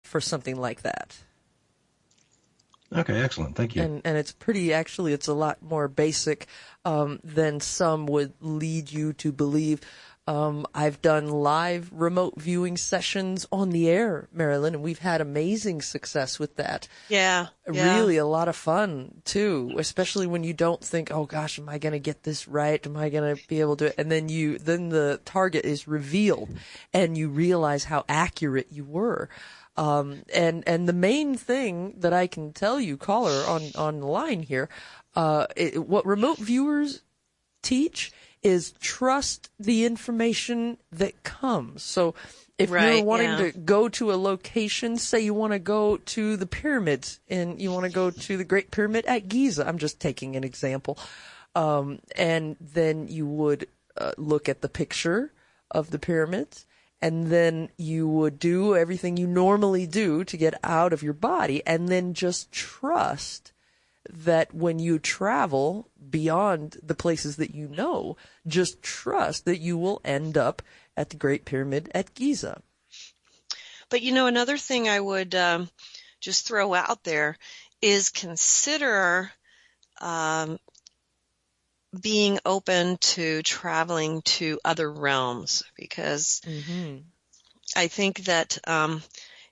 for something like that. Okay, excellent. Thank you. And it's it's a lot more basic than some would lead you to believe. I've done live remote viewing sessions on the air, Marilynn, and we've had amazing success with that. Yeah. Really a lot of fun, too, especially when you don't think, oh, gosh, am I going to get this right? Am I going to be able to do it? And then the target is revealed, and you realize how accurate you were. And the main thing that I can tell you, caller, on the line here, what remote viewers teach is trust the information that comes. So if you're wanting to go to a location, say you want to go to the pyramids and you want to go to the Great Pyramid at Giza, I'm just taking an example, and then you would look at the picture of the pyramids, and then you would do everything you normally do to get out of your body, and then just trust that when you travel beyond the places that you know, just trust that you will end up at the Great Pyramid at Giza. But, another thing I would just throw out there is consider being open to traveling to other realms, because I think that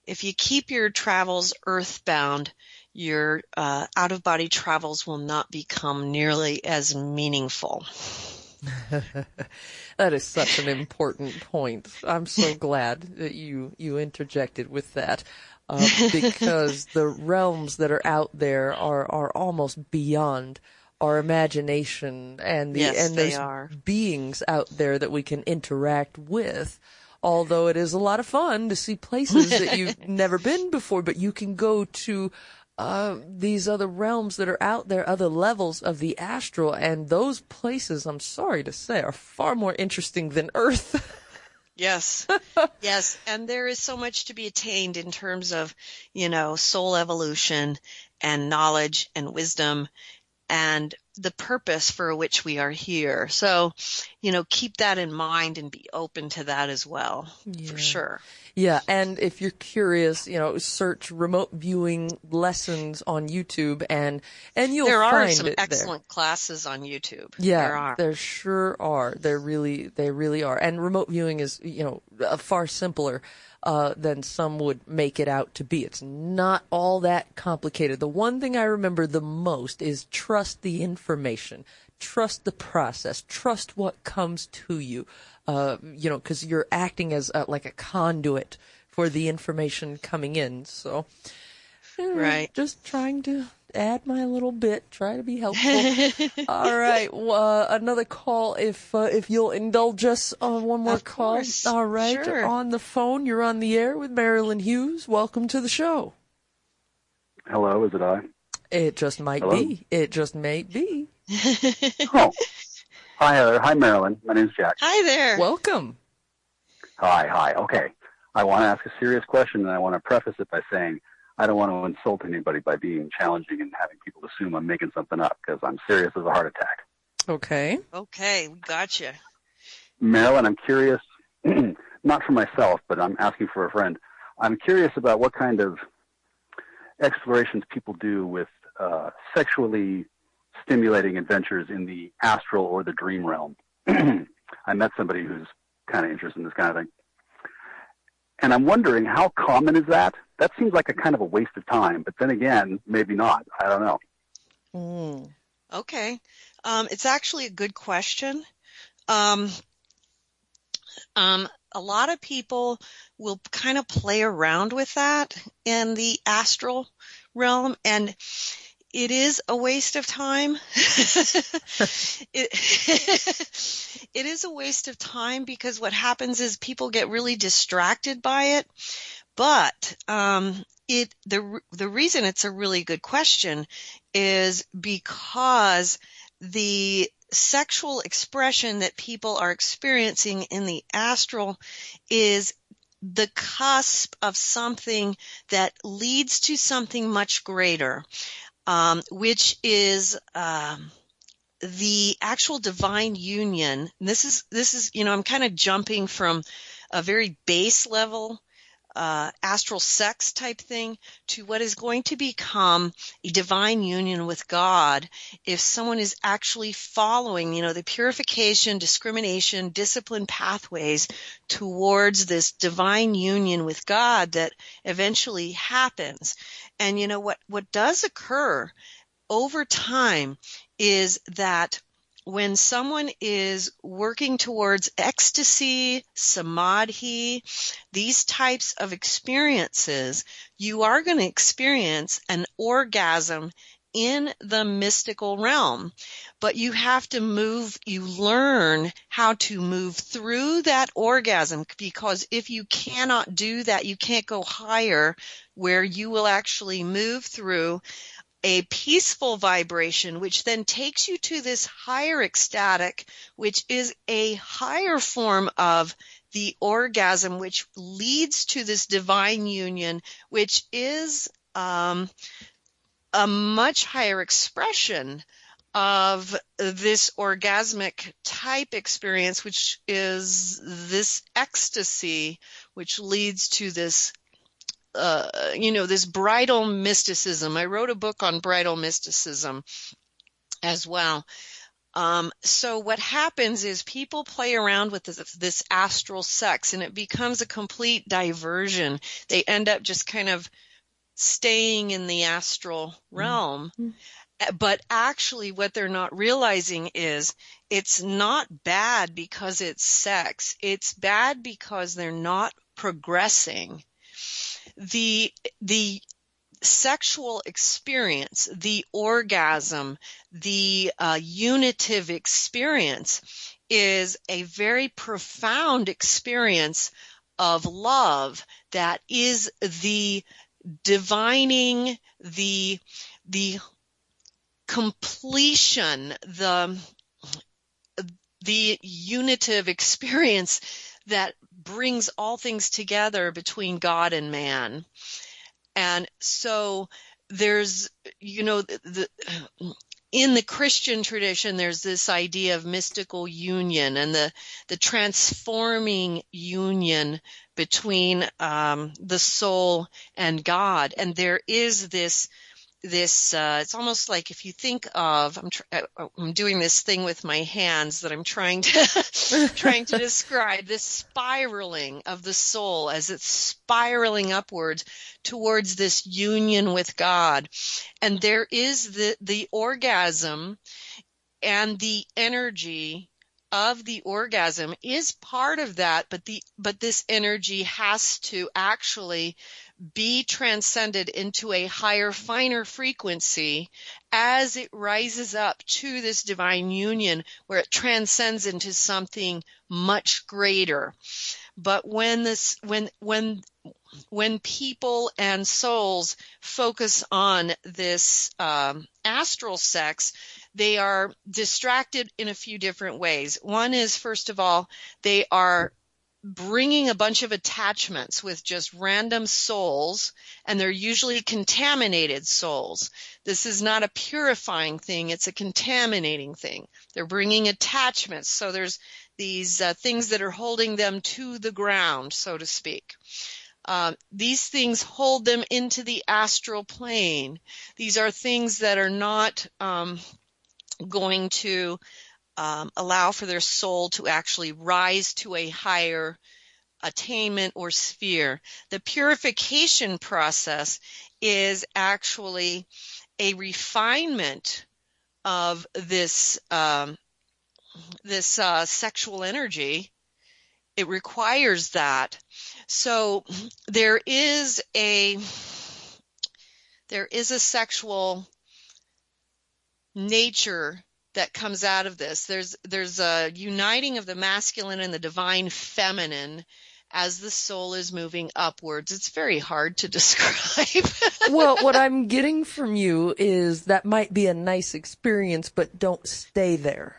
if you keep your travels earthbound, your out-of-body travels will not become nearly as meaningful. That is such an important point. I'm so glad that you interjected with that, because the realms that are out there are almost beyond our imagination, and there's beings out there that we can interact with. Although it is a lot of fun to see places that you've never been before, but you can go to these other realms that are out there, other levels of the astral, and those places, I'm sorry to say, are far more interesting than Earth. Yes. Yes. And there is so much to be attained in terms of, soul evolution and knowledge and wisdom and the purpose for which we are here. So, keep that in mind and be open to that as well, for sure. Yeah, and if you're curious, search remote viewing lessons on YouTube, and you'll find it there. There are some excellent classes on YouTube. Yeah, there sure are. They really are. And remote viewing is, far simpler than some would make it out to be. It's not all that complicated. The one thing I remember the most is trust the information. Trust the process. Trust what comes to you. Because you're acting as like a conduit for the information coming in. So, right. Just trying to add my little bit, try to be helpful. All right. Another call, if you'll indulge us on one more call. Course. All right. Sure. On the phone, you're on the air with Marilynn Hughes. Welcome to the show. Hello, is it I? It just might be. It just may be. Oh. Hi, Marilynn. My name's Jack. Hi there. Welcome. Hi. Okay. I want to ask a serious question, and I want to preface it by saying I don't want to insult anybody by being challenging and having people assume I'm making something up, because I'm serious as a heart attack. Okay. Okay, we gotcha. Marilynn, I'm curious, not for myself, but I'm asking for a friend. I'm curious about what kind of explorations people do with sexually stimulating adventures in the astral or the dream realm. I met somebody who's kind of interested in this kind of thing. And I'm wondering, how common is that? That seems like a kind of a waste of time, but then again, maybe not. I don't know. Okay. It's actually a good question. A lot of people will kind of play around with that in the astral realm, and it is a waste of time. It is a waste of time, because what happens is people get really distracted by it. But the reason it's a really good question is because the sexual expression that people are experiencing in the astral is the cusp of something that leads to something much greater, which is the actual divine union. This is I'm kind of jumping from a very base level astral sex type thing to what is going to become a divine union with God if someone is actually following, the purification, discrimination, discipline pathways towards this divine union with God that eventually happens. And what does occur over time is that when someone is working towards ecstasy, samadhi, these types of experiences, you are going to experience an orgasm in the mystical realm. But you have to you learn how to move through that orgasm, because if you cannot do that, you can't go higher, where you will actually move through a peaceful vibration, which then takes you to this higher ecstatic, which is a higher form of the orgasm, which leads to this divine union, which is a much higher expression of this orgasmic type experience, which is this ecstasy, which leads to this this bridal mysticism. I wrote a book on bridal mysticism as well. So what happens is people play around with this astral sex, and it becomes a complete diversion. They end up just kind of staying in the astral realm. Mm-hmm. But actually what they're not realizing is it's not bad because it's sex. It's bad because they're not progressing. The sexual experience, the orgasm, the unitive experience is a very profound experience of love that is the divining, the completion, the unitive experience that brings all things together between God and man. And so there's, in the Christian tradition, there's this idea of mystical union and the transforming union between the soul and God. And there is this it's almost like, if you think of, I'm doing this thing with my hands that I'm trying to describe, this spiraling of the soul as it's spiraling upwards towards this union with God. And there is the orgasm, and the energy of the orgasm is part of that, but this energy has to actually be transcended into a higher, finer frequency as it rises up to this divine union, where it transcends into something much greater. But when people and souls focus on this astral sex, they are distracted in a few different ways. One is, first of all, they are bringing a bunch of attachments with just random souls, and they're usually contaminated souls. This is not a purifying thing, it's a contaminating thing. They're bringing attachments, so there's these things that are holding them to the ground, so to speak. These things hold them into the astral plane. These are things that are not going to allow for their soul to actually rise to a higher attainment or sphere. The purification process is actually a refinement of this sexual energy. It requires that. So there is a sexual nature that comes out of this. There's a uniting of the masculine and the divine feminine as the soul is moving upwards. It's very hard to describe. Well, what I'm getting from you is that might be a nice experience, but don't stay there.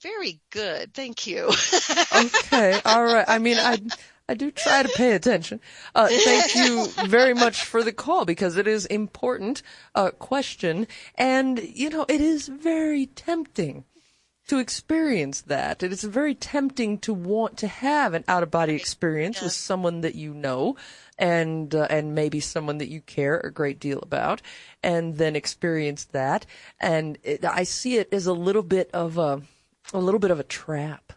Very good. Thank you. Okay. All right. I mean, I do try to pay attention. Thank you very much for the call, because it is important question, and it is very tempting to experience that. And it's very tempting to want to have an out-of-body experience with someone that you know and maybe someone that you care a great deal about, and then experience that. And I see it as a little bit of a trap.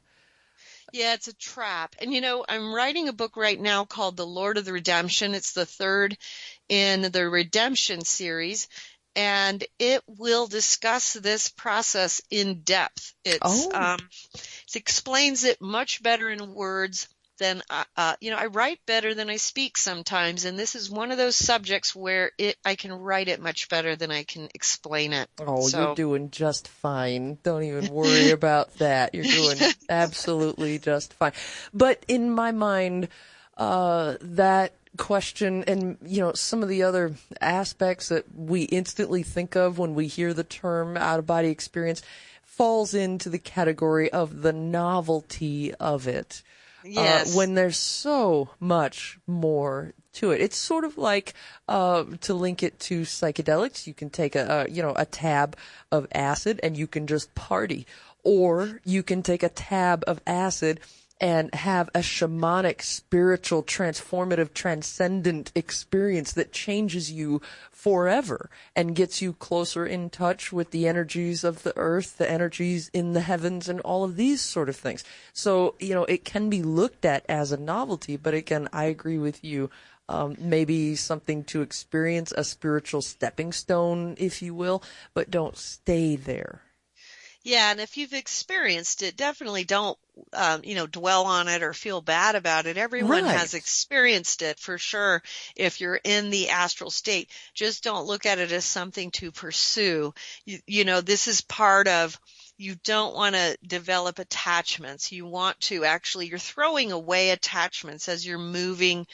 Yeah, it's a trap. And I'm writing a book right now called The Lord of the Redemption. It's the third in the Redemption series, and it will discuss this process in depth. It explains it much better in words than I write better than I speak sometimes, and this is one of those subjects where I can write it much better than I can explain it. Oh, you're doing just fine. Don't even worry about that. You're doing absolutely just fine. But in my mind, that question and, some of the other aspects that we instantly think of when we hear the term out-of-body experience falls into the category of the novelty of it. Yes. When there's so much more to it. It's sort of like, to link it to psychedelics, you can take a tab of acid and you can just party. Or you can take a tab of acid and have a shamanic, spiritual, transformative, transcendent experience that changes you forever and gets you closer in touch with the energies of the earth, the energies in the heavens, and all of these sort of things. So, it can be looked at as a novelty, but again, I agree with you. Maybe something to experience, a spiritual stepping stone, if you will, but don't stay there. Yeah, and if you've experienced it, definitely don't, dwell on it or feel bad about it. Everyone has experienced it for sure. If you're in the astral state, just don't look at it as something to pursue. This is part of, you don't want to develop attachments. You want to you're throwing away attachments as you're moving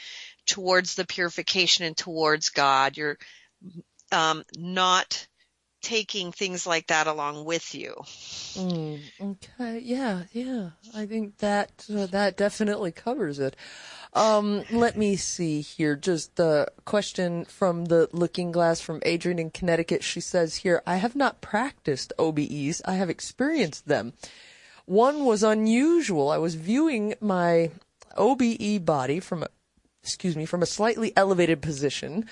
towards the purification and towards God. You're not taking things like that along with you. Okay. Yeah. I think that definitely covers it. Let me see here. Just a question from the Looking Glass from Adrian in Connecticut. She says here, I have not practiced OBEs. I have experienced them. One was unusual. I was viewing my OBE body from a slightly elevated position.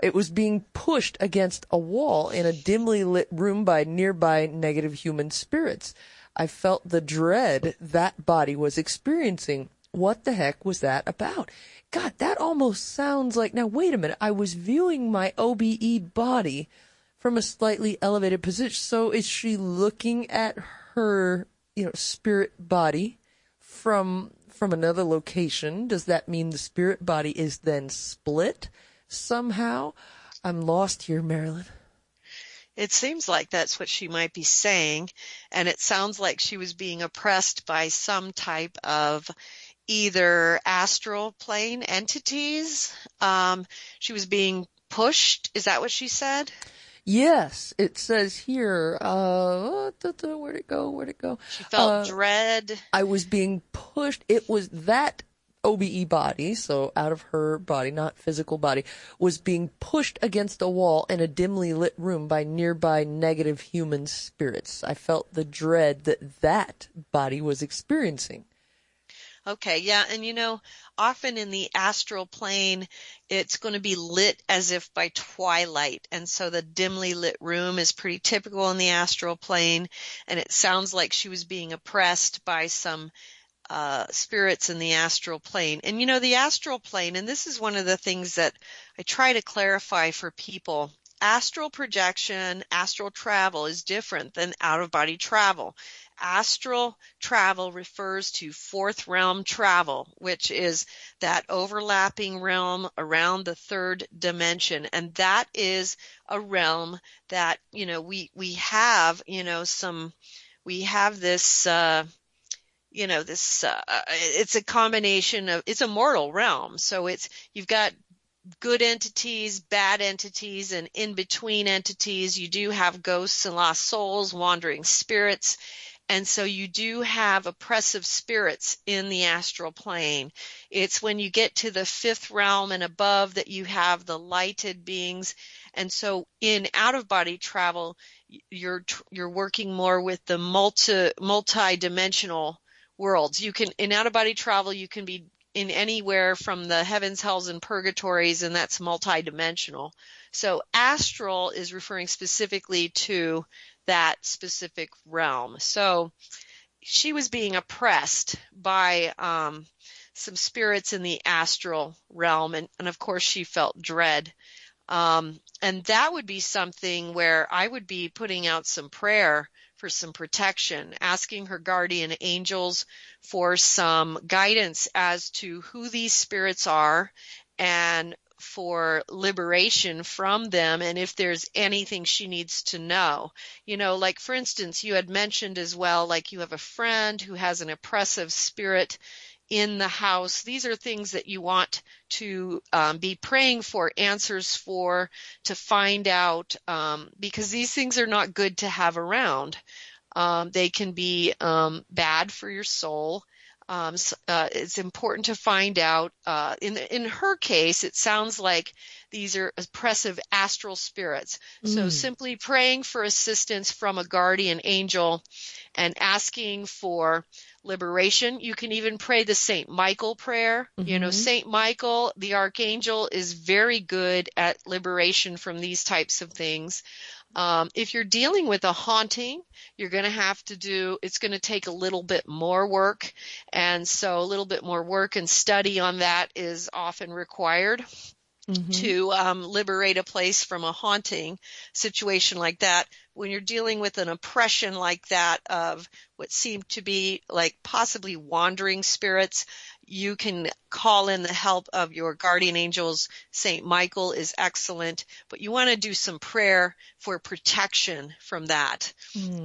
It was being pushed against a wall in a dimly lit room by nearby negative human spirits. I felt the dread that body was experiencing. What the heck was that about? God, that almost sounds like, now wait a minute, I was viewing my OBE body from a slightly elevated position. So is she looking at her, spirit body from another location? Does that mean the spirit body is then split somehow? I'm lost here, Marilynn. It seems like that's what she might be saying, and it sounds like she was being oppressed by some type of either astral plane entities. She was being pushed. Is that what she said? Yes, it says here, where'd it go? She felt dread. I was being pushed. It was that OBE body, so out of her body, not physical body, was being pushed against a wall in a dimly lit room by nearby negative human spirits. I felt the dread that body was experiencing. Okay, yeah, and often in the astral plane, it's going to be lit as if by twilight, and so the dimly lit room is pretty typical in the astral plane, and it sounds like she was being oppressed by some spirits in the astral plane. And the astral plane, and this is one of the things that I try to clarify for people, astral projection, astral travel is different than out-of-body travel. Astral travel refers to fourth realm travel, which is that overlapping realm around the third dimension. And that is a realm that, we have, we have this, it's a combination of, it's a mortal realm. So you've got good entities, bad entities, and in between entities, you do have ghosts and lost souls, wandering spirits. And so you do have oppressive spirits in the astral plane. It's when you get to the fifth realm and above that you have the lighted beings. And so in out-of-body travel, you're working more with the multi-dimensional worlds. You can, in out-of-body travel, you can be in anywhere from the heavens, hells, and purgatories, and that's multi-dimensional. So astral is referring specifically to that specific realm. So she was being oppressed by some spirits in the astral realm, and of course she felt dread. And that would be something where I would be putting out some prayer for some protection, asking her guardian angels for some guidance as to who these spirits are and for liberation from them, and if there's anything she needs to know. You know, like for instance, you had mentioned as well, like you have a friend who has an oppressive spirit in the house. These are things that you want to be praying for answers for, to find out, because these things are not good to have around. They can be bad for your soul. It's important to find out. In her case, it sounds like these are oppressive astral spirits. So simply praying for assistance from a guardian angel and asking for liberation. You can even pray the St. Michael prayer. You know, St. Michael, the archangel, is very good at liberation from these types of things. If you're dealing with a haunting, you're going to have to it's going to take a little bit more work. And so a little bit more work and study on that is often required to liberate a place from a haunting situation like that. When you're dealing with an oppression like that of what seem to be like possibly wandering spirits, you can call in the help of your guardian angels. St. Michael is excellent, but you want to do some prayer for protection from that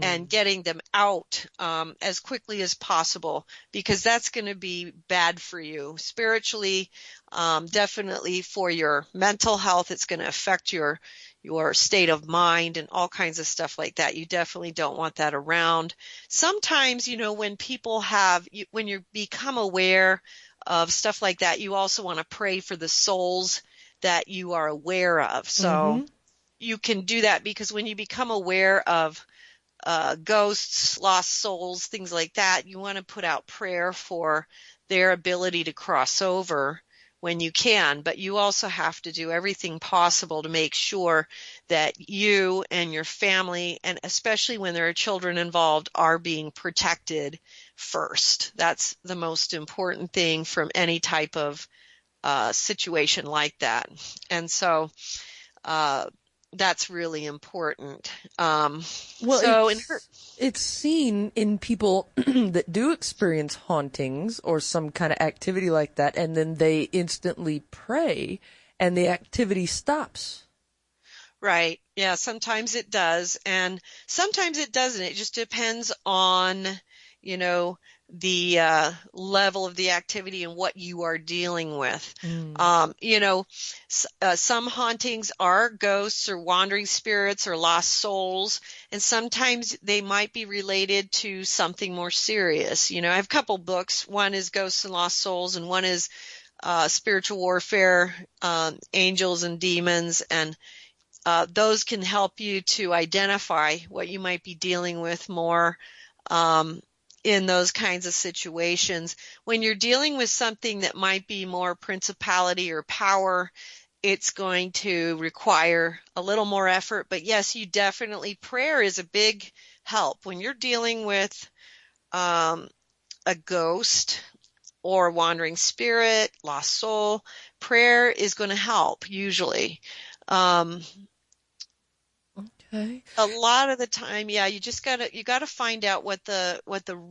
and getting them out as quickly as possible, because that's going to be bad for you spiritually, definitely for your mental health. It's going to affect your state of mind and all kinds of stuff like that. You definitely don't want that around. Sometimes, you know, when people when you become aware of stuff like that, you also want to pray for the souls that you are aware of. So you can do that, because when you become aware of ghosts, lost souls, things like that, you want to put out prayer for their ability to cross over when you can, but you also have to do everything possible to make sure that you and your family, and especially when there are children involved, are being protected first. That's the most important thing from any type of situation like that. And so that's really important. It's seen in people that do experience hauntings or some kind of activity like that, and then they instantly pray and the activity stops. Right. Yeah, sometimes it does, and sometimes it doesn't. It just depends on, you know, the level of the activity and what you are dealing with. You know, some hauntings are ghosts or wandering spirits or lost souls, and sometimes they might be related to something more serious. You know, I have a couple books. One is Ghosts and Lost Souls, and one is Spiritual Warfare, Angels and Demons, and those can help you to identify what you might be dealing with more in those kinds of situations. When you're dealing with something that might be more principality or power, it's going to require a little more effort. But yes, prayer is a big help. When you're dealing with a ghost or wandering spirit, lost soul, prayer is going to help usually. Okay. A lot of the time, yeah, you gotta find out what the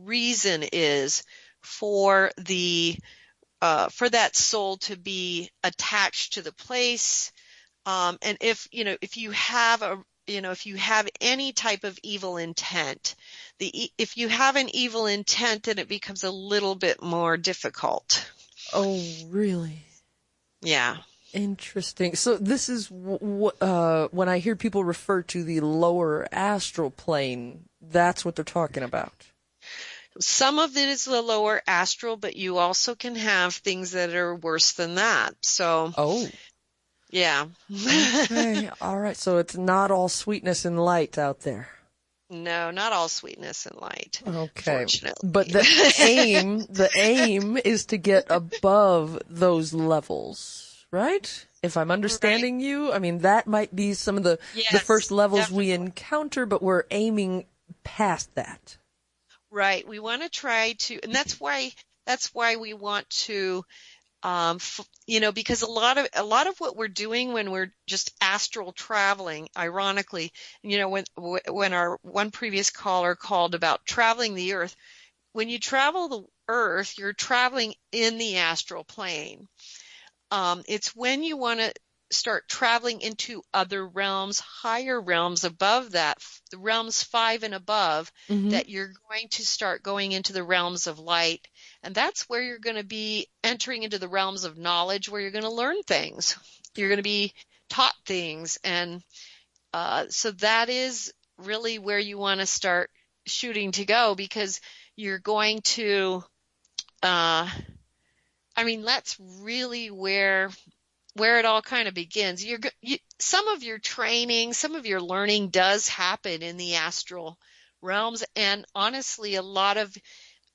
reason is for for that soul to be attached to the place, and if you have any type of evil intent, if you have an evil intent, then it becomes a little bit more difficult. Oh, really? Yeah. Interesting. So this is when I hear people refer to the lower astral plane, that's what they're talking about. Some of it is the lower astral, but you also can have things that are worse than that. So, Oh, yeah. okay. All right. So it's not all sweetness and light out there. No, not all sweetness and light, Okay. fortunately. But the aim is to get above those levels, right? If I'm Right. understanding you, I mean, that might be some of the Yes, first levels we definitely. encounter, but we're aiming past that. Right. We want to try to, and that's why we want to, because a lot of what we're doing when we're just astral traveling, ironically, when our one previous caller called about traveling the earth, when you travel the earth, you're traveling in the astral plane. It's when you want to start traveling into other realms, higher realms above that, the realms 5 and above, Mm-hmm. that you're going to start going into the realms of light. And that's where you're going to be entering into the realms of knowledge, where you're going to learn things. You're going to be taught things. And so that is really where you want to start shooting to go, because you're going to, that's really where it all kind of begins. Some of your training, some of your learning does happen in the astral realms. And honestly, a lot of,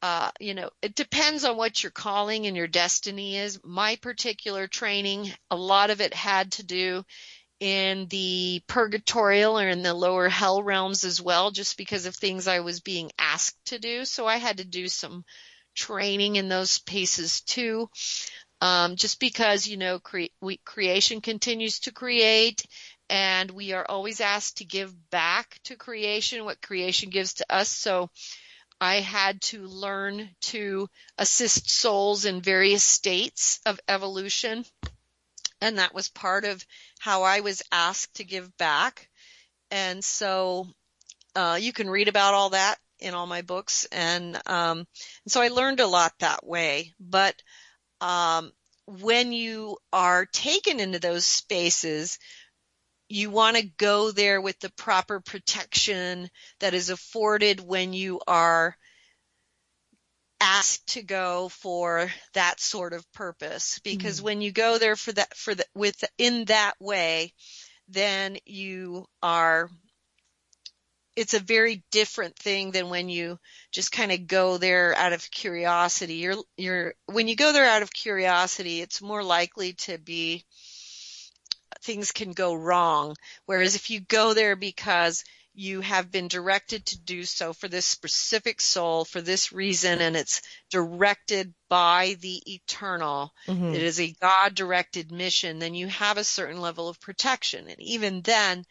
it depends on what your calling and your destiny is. My particular training, a lot of it had to do in the purgatorial or in the lower hell realms as well, just because of things I was being asked to do. So I had to do some training in those spaces too. Just because, creation continues to create, and we are always asked to give back to creation what creation gives to us. So I had to learn to assist souls in various states of evolution. And that was part of how I was asked to give back. And so you can read about all that in all my books. And so I learned a lot that way. But when you are taken into those spaces, you want to go there with the proper protection that is afforded when you are asked to go for that sort of purpose. Because when you go there in that way, then it's a very different thing than when you just kind of go there out of curiosity. When you go there out of curiosity, it's more likely to be things can go wrong. Whereas if you go there because you have been directed to do so for this specific soul, for this reason, and it's directed by the eternal, Mm-hmm. it is a God-directed mission, then you have a certain level of protection. And even then,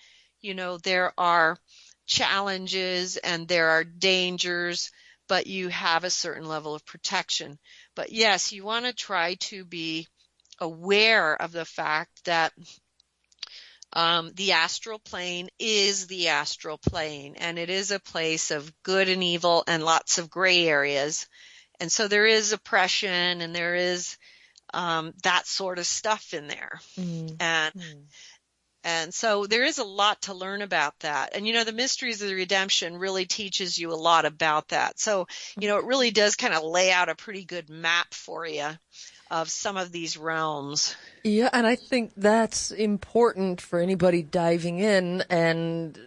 there are challenges and there are dangers, but you have a certain level of protection. But yes, you want to try to be aware of the fact that the astral plane is the astral plane, and it is a place of good and evil and lots of gray areas. And so there is oppression and there is that sort of stuff in there. And And so there is a lot to learn about that. And, the Mysteries of the Redemption really teaches you a lot about that. So, it really does kind of lay out a pretty good map for you of some of these realms. Yeah, and I think that's important for anybody diving in and,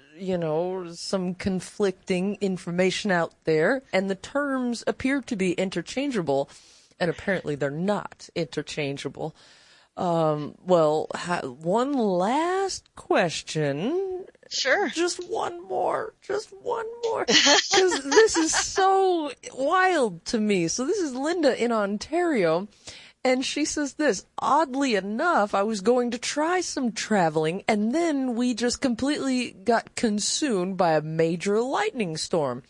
some conflicting information out there. And the terms appear to be interchangeable, and apparently they're not interchangeable. One last question. Sure. Just one more. Because this is so wild to me. So this is Linda in Ontario. And she says this, oddly enough, I was going to try some traveling, and then we just completely got consumed by a major lightning storm.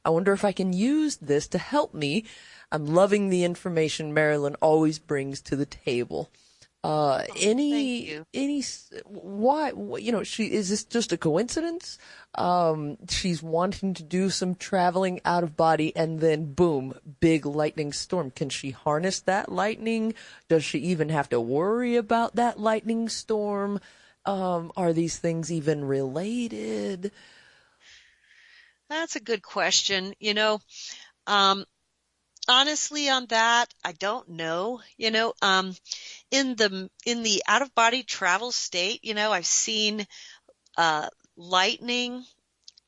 I wonder if I can use this to help me. I'm loving the information Marilynn always brings to the table. Thank you. Why, is this just a coincidence? She's wanting to do some traveling out of body and then boom, big lightning storm. Can she harness that lightning? Does she even have to worry about that lightning storm? Are these things even related? That's a good question. Um, honestly, on that, I don't know. In the out of body travel state, I've seen uh, lightning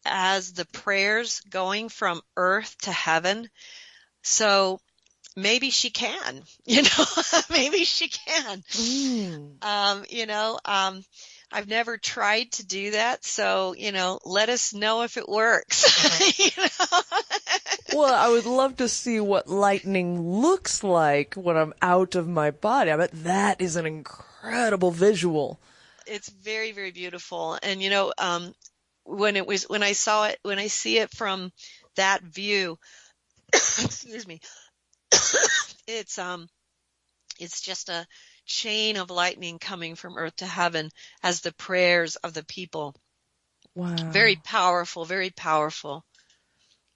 as the prayers going from earth to heaven. So maybe she can, maybe she can. Mm. I've never tried to do that. So, let us know if it works. Well, I would love to see what lightning looks like when I'm out of my body. I bet that is an incredible visual. It's very, very beautiful. And, when I see it from that view, excuse me, it's, it's just a chain of lightning coming from earth to heaven as the prayers of the people. Wow. Very powerful, very powerful.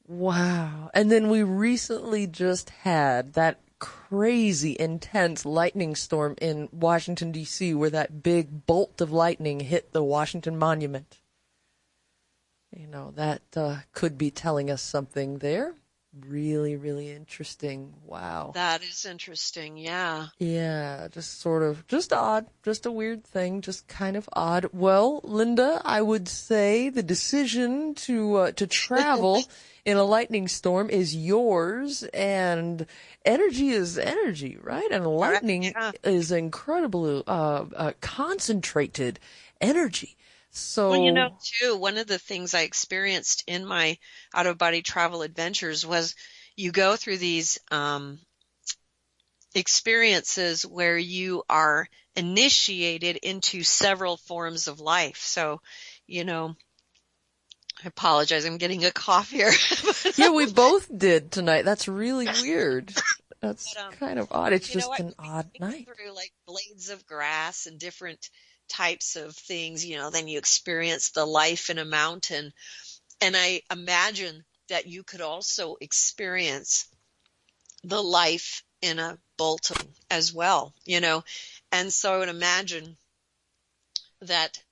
Wow. And then we recently just had that crazy intense lightning storm in Washington, D.C., where that big bolt of lightning hit the Washington Monument. That could be telling us something there. Really, really interesting. Wow. That is interesting. Yeah. Yeah, just odd, just a weird thing, just kind of odd. Well, Linda, I would say the decision to travel in a lightning storm is yours, and energy is energy, right? And lightning is incredibly concentrated energy. So, Well, too, one of the things I experienced in my out-of-body travel adventures was you go through these experiences where you are initiated into several forms of life. So, I apologize. I'm getting a cough here. yeah, we both did tonight. That's really weird. That's kind of odd. It's just an odd night. Through like blades of grass and different types of things, then you experience the life in a mountain. And I imagine that you could also experience the life in a bolt as well, And so I would imagine that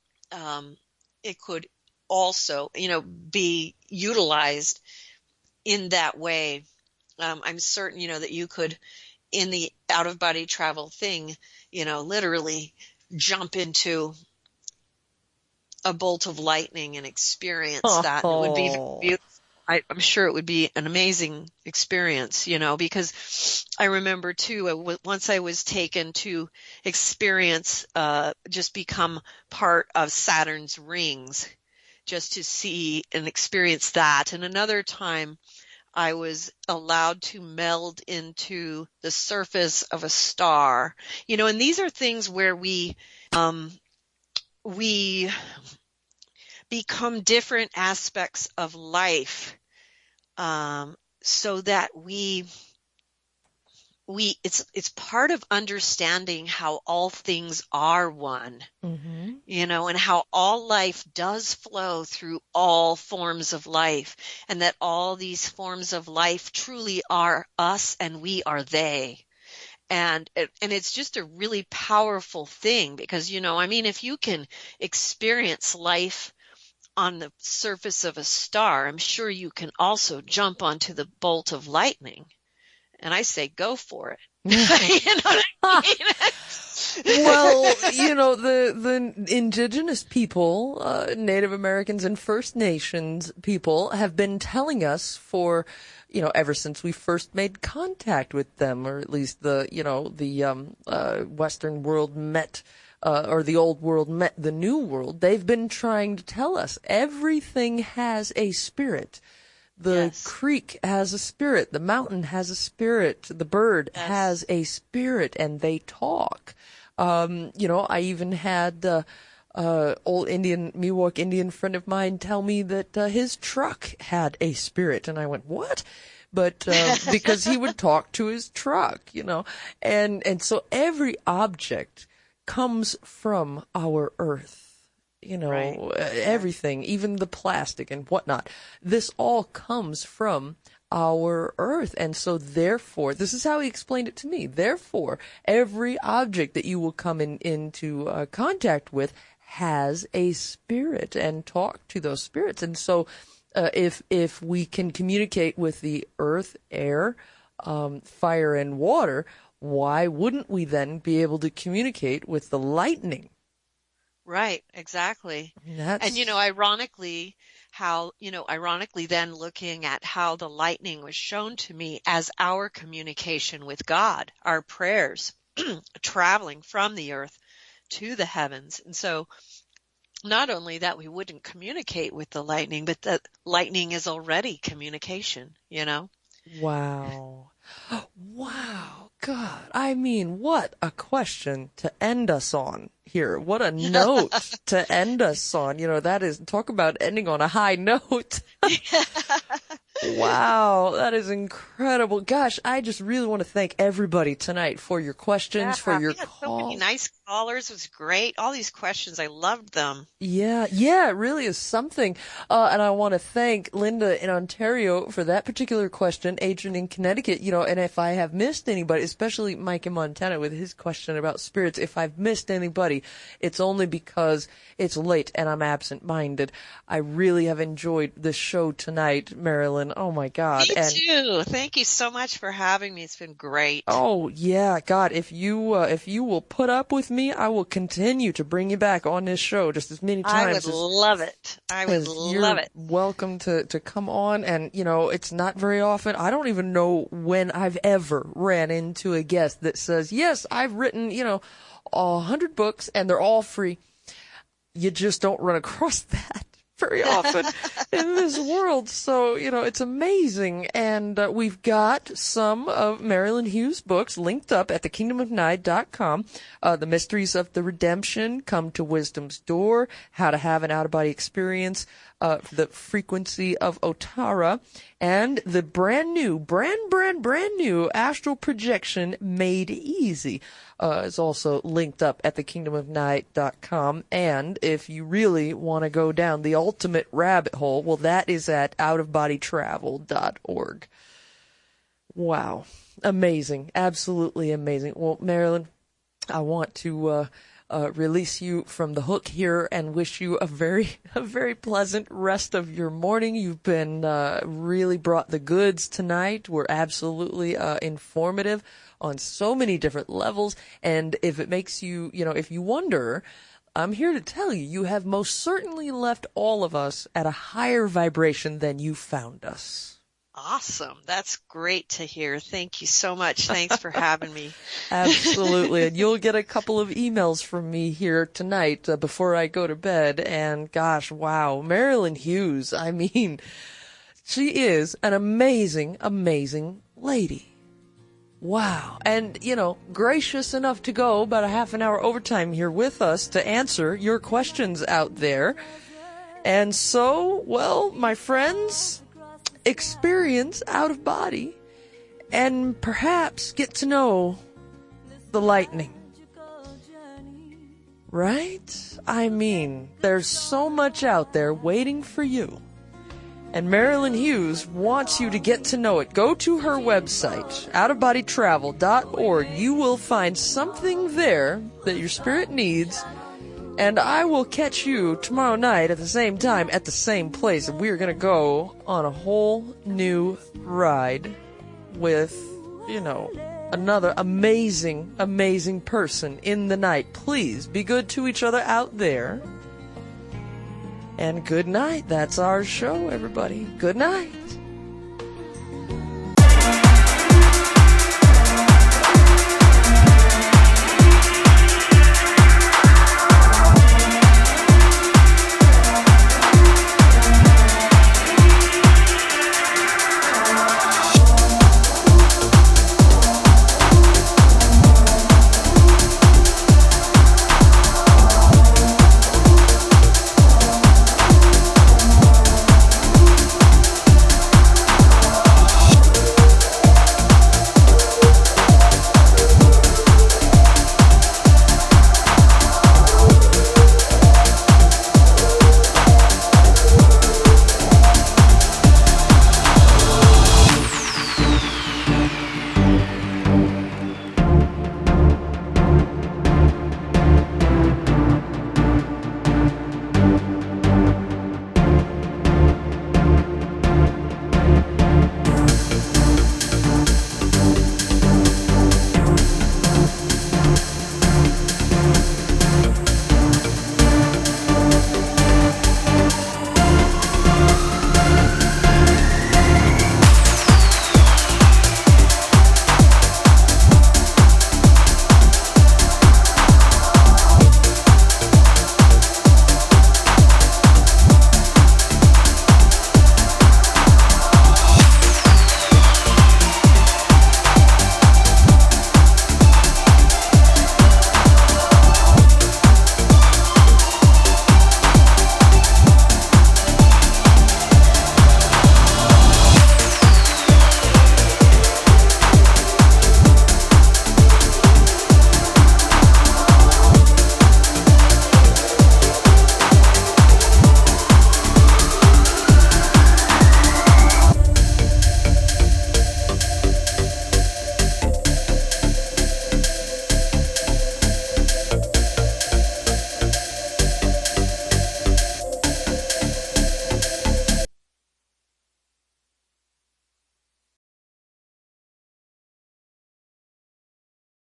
it could also, be utilized in that way. I'm certain, that you could, in the out-of-body travel thing, literally jump into a bolt of lightning and experience that. And it would be beautiful. I'm sure it would be an amazing experience, because I remember too, once I was taken to experience, just become part of Saturn's rings, just to see and experience that. And another time I was allowed to meld into the surface of a star, and these are things where we become different aspects of life, so that it's part of understanding how all things are one, and how all life does flow through all forms of life, and that all these forms of life truly are us and we are they. And it's just a really powerful thing because, if you can experience life on the surface of a star, I'm sure you can also jump onto the bolt of lightning. And I say, go for it. You know what I mean? Well, the indigenous people, Native Americans and First Nations people have been telling us for, ever since we first made contact with them, or at least the Western world met, or the old world met the new world. They've been trying to tell us everything has a spirit. The creek has a spirit. The mountain has a spirit. The bird has a spirit, and they talk. I even had old Miwok Indian friend of mine tell me that his truck had a spirit, and I went, what? But because he would talk to his truck, and so every object comes from our earth. Everything, even the plastic and whatnot, this all comes from our earth. And so therefore, this is how he explained it to me. Therefore, every object that you will come into contact with has a spirit and talk to those spirits. And so if we can communicate with the earth, air, fire, and water, why wouldn't we then be able to communicate with the lightning? Right, exactly. That's... And, ironically then looking at how the lightning was shown to me as our communication with God, our prayers traveling from the earth to the heavens. And so not only that we wouldn't communicate with the lightning, but that lightning is already communication, Wow. Wow. God, I mean, what a question to end us on here. What a note to end us on. That is, talk about ending on a high note. Wow, that is incredible. Gosh, I just really want to thank everybody tonight for your questions, for your calls. So many nice callers. It was great. All these questions, I loved them. Yeah, it really is something. And I want to thank Linda in Ontario for that particular question, Adrian in Connecticut, and if I have missed anybody, especially Mike in Montana with his question about spirits, if I've missed anybody, it's only because it's late and I'm absent-minded. I really have enjoyed the show tonight, Marilynn. Oh my God. Me too. Thank you so much for having me. It's been great. Oh yeah, God, if you will put up with me, I will continue to bring you back on this show just as many times. I would love it. I would love it. Welcome to come on, and it's not very often. I don't even know when I've ever ran into a guest that says, "Yes, I've written 100 books and they're all free." You just don't run across that very often in this world. So, it's amazing. And we've got some of Marilynn Hughes' books linked up at thekingdomofnide.com. The Mysteries of the Redemption, Come to Wisdom's Door, How to Have an Out-of-Body Experience, The Frequency of Otara, and the brand new Astral Projection Made Easy. Is also linked up at thekingdomofnight.com. And if you really want to go down the ultimate rabbit hole, well, that is at outofbodytravel.org. Wow. Amazing. Absolutely amazing. Well, Marilynn, I want to release you from the hook here and wish you a very pleasant rest of your morning. You've been really brought the goods tonight. We're absolutely informative on so many different levels. And if it makes you, if you wonder, I'm here to tell you, you have most certainly left all of us at a higher vibration than you found us. Awesome. That's great to hear. Thank you so much. Thanks for having me. Absolutely. And you'll get a couple of emails from me here tonight before I go to bed. And gosh, wow. Marilynn Hughes. I mean, she is an amazing, amazing lady. Wow. And, gracious enough to go about a half an hour overtime here with us to answer your questions out there. And so, well, my friends, experience out of body and perhaps get to know the lightning. Right? I mean, there's so much out there waiting for you. And Marilynn Hughes wants you to get to know it. Go to her website, outofbodytravel.org. You will find something there that your spirit needs. And I will catch you tomorrow night at the same time, at the same place. And we are going to go on a whole new ride with, another amazing, amazing person in the night. Please be good to each other out there. And good night. That's our show, everybody. Good night.